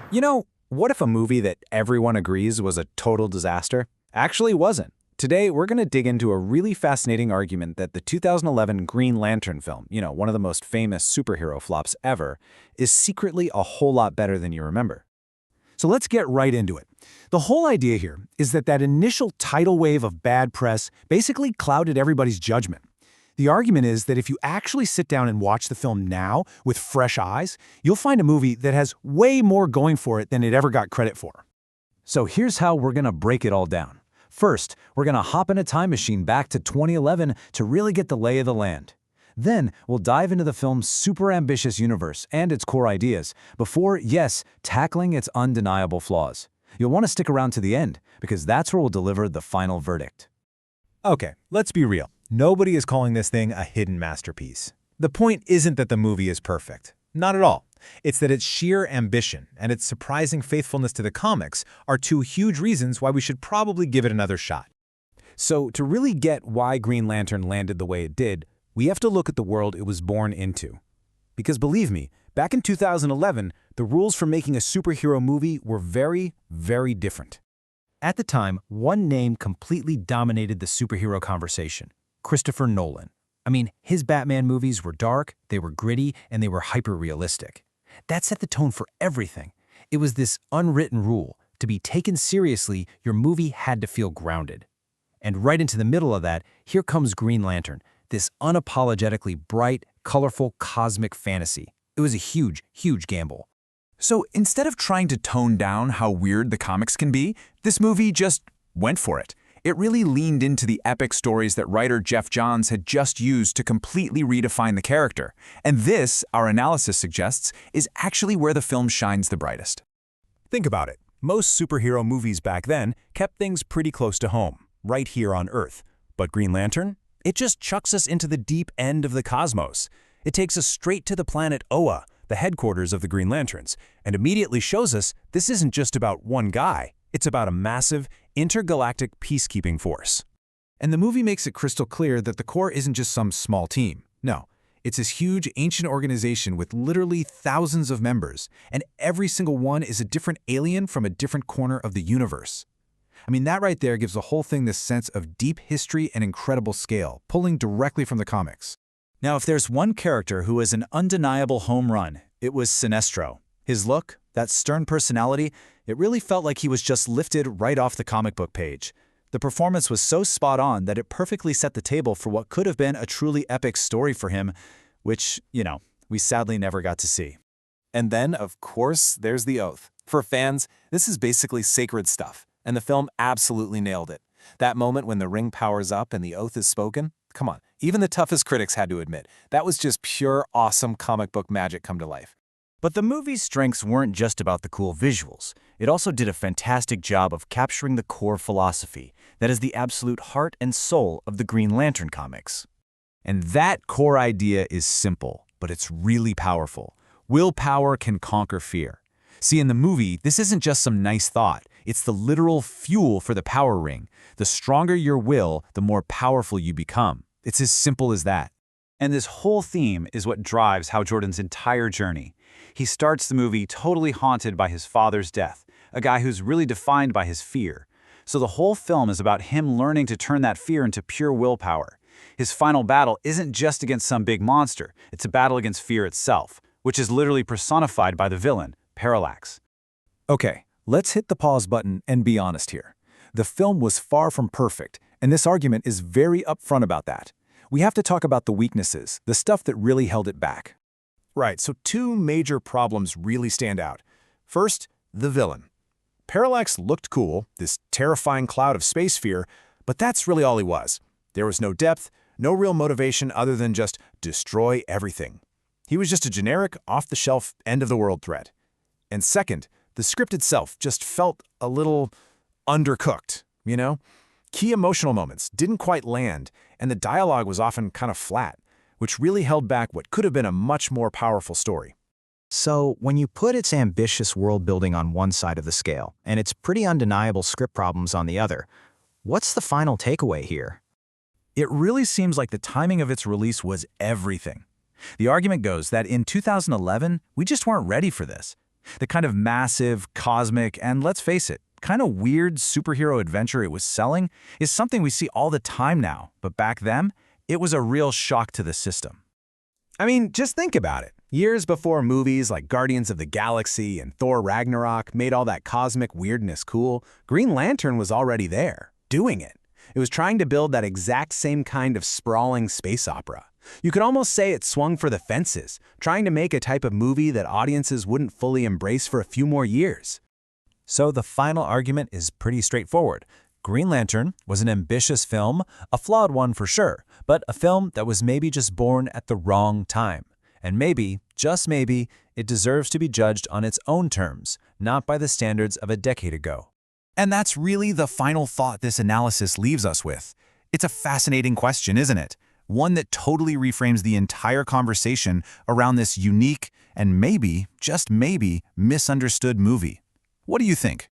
What if a movie that everyone agrees was a total disaster actually wasn't? Today, we're going to dig into a really fascinating argument that the 2011 Green Lantern film, one of the most famous superhero flops ever, is secretly a whole lot better than you remember. So let's get right into it. The whole idea here is that initial tidal wave of bad press basically clouded everybody's judgment. The argument is that if you actually sit down and watch the film now with fresh eyes, you'll find a movie that has way more going for it than it ever got credit for. So here's how we're going to break it all down. First, we're going to hop in a time machine back to 2011 to really get the lay of the land. Then, we'll dive into the film's super ambitious universe and its core ideas, before, yes, tackling its undeniable flaws. You'll want to stick around to the end, because that's where we'll deliver the final verdict. Okay, let's be real. Nobody is calling this thing a hidden masterpiece. The point isn't that the movie is perfect. Not at all. It's that its sheer ambition and its surprising faithfulness to the comics are two huge reasons why we should probably give it another shot. So, to really get why Green Lantern landed the way it did, we have to look at the world it was born into. Because believe me, back in 2011, the rules for making a superhero movie were very, very different. At the time, one name completely dominated the superhero conversation: Christopher Nolan. I mean, his Batman movies were dark, they were gritty, and they were hyper-realistic. That set the tone for everything. It was this unwritten rule: to be taken seriously, your movie had to feel grounded. And right into the middle of that, here comes Green Lantern, this unapologetically bright, colorful, cosmic fantasy. It was a huge, huge gamble. So instead of trying to tone down how weird the comics can be, this movie just went for it. It really leaned into the epic stories that writer Jeff Johns had just used to completely redefine the character. And this, our analysis suggests, is actually where the film shines the brightest. Think about it. Most superhero movies back then kept things pretty close to home, right here on Earth. But Green Lantern? It just chucks us into the deep end of the cosmos. It takes us straight to the planet Oa, the headquarters of the Green Lanterns, and immediately shows us this isn't just about one guy. It's about a massive, intergalactic peacekeeping force. And the movie makes it crystal clear that the core isn't just some small team. No, it's this huge, ancient organization with literally thousands of members, and every single one is a different alien from a different corner of the universe. I mean, that right there gives the whole thing this sense of deep history and incredible scale, pulling directly from the comics. Now, if there's one character who is an undeniable home run, it was Sinestro. His look, that stern personality, it really felt like he was just lifted right off the comic book page. The performance was so spot on that it perfectly set the table for what could have been a truly epic story for him, which, we sadly never got to see. And then, of course, there's the oath. For fans, this is basically sacred stuff, and the film absolutely nailed it. That moment when the ring powers up and the oath is spoken, come on, even the toughest critics had to admit, that was just pure awesome comic book magic come to life. But the movie's strengths weren't just about the cool visuals. It also did a fantastic job of capturing the core philosophy that is the absolute heart and soul of the Green Lantern comics. And that core idea is simple, but it's really powerful. Willpower can conquer fear. See, in the movie, this isn't just some nice thought. It's the literal fuel for the power ring. The stronger your will, the more powerful you become. It's as simple as that. And this whole theme is what drives Hal Jordan's entire journey. He starts the movie totally haunted by his father's death, a guy who's really defined by his fear. So the whole film is about him learning to turn that fear into pure willpower. His final battle isn't just against some big monster, it's a battle against fear itself, which is literally personified by the villain, Parallax. Okay, let's hit the pause button and be honest here. The film was far from perfect, and this argument is very upfront about that. We have to talk about the weaknesses, the stuff that really held it back. Right, so two major problems really stand out. First, the villain. Parallax looked cool, this terrifying cloud of space fear, but that's really all he was. There was no depth, no real motivation other than just destroy everything. He was just a generic, off-the-shelf, end-of-the-world threat. And second, the script itself just felt a little undercooked, Key emotional moments didn't quite land, and the dialogue was often kind of flat, which really held back what could have been a much more powerful story. So, when you put its ambitious world-building on one side of the scale, and its pretty undeniable script problems on the other, what's the final takeaway here? It really seems like the timing of its release was everything. The argument goes that in 2011, we just weren't ready for this. The kind of massive, cosmic, and let's face it, kind of weird superhero adventure it was selling is something we see all the time now, but back then, it was a real shock to the system. I mean, just think about it. Years before movies like Guardians of the Galaxy and Thor Ragnarok made all that cosmic weirdness cool, Green Lantern was already there, doing it. It was trying to build that exact same kind of sprawling space opera. You could almost say it swung for the fences, trying to make a type of movie that audiences wouldn't fully embrace for a few more years. So the final argument is pretty straightforward. Green Lantern was an ambitious film, a flawed one for sure, but a film that was maybe just born at the wrong time. And maybe, just maybe, it deserves to be judged on its own terms, not by the standards of a decade ago. And that's really the final thought this analysis leaves us with. It's a fascinating question, isn't it? One that totally reframes the entire conversation around this unique and maybe, just maybe, misunderstood movie. What do you think?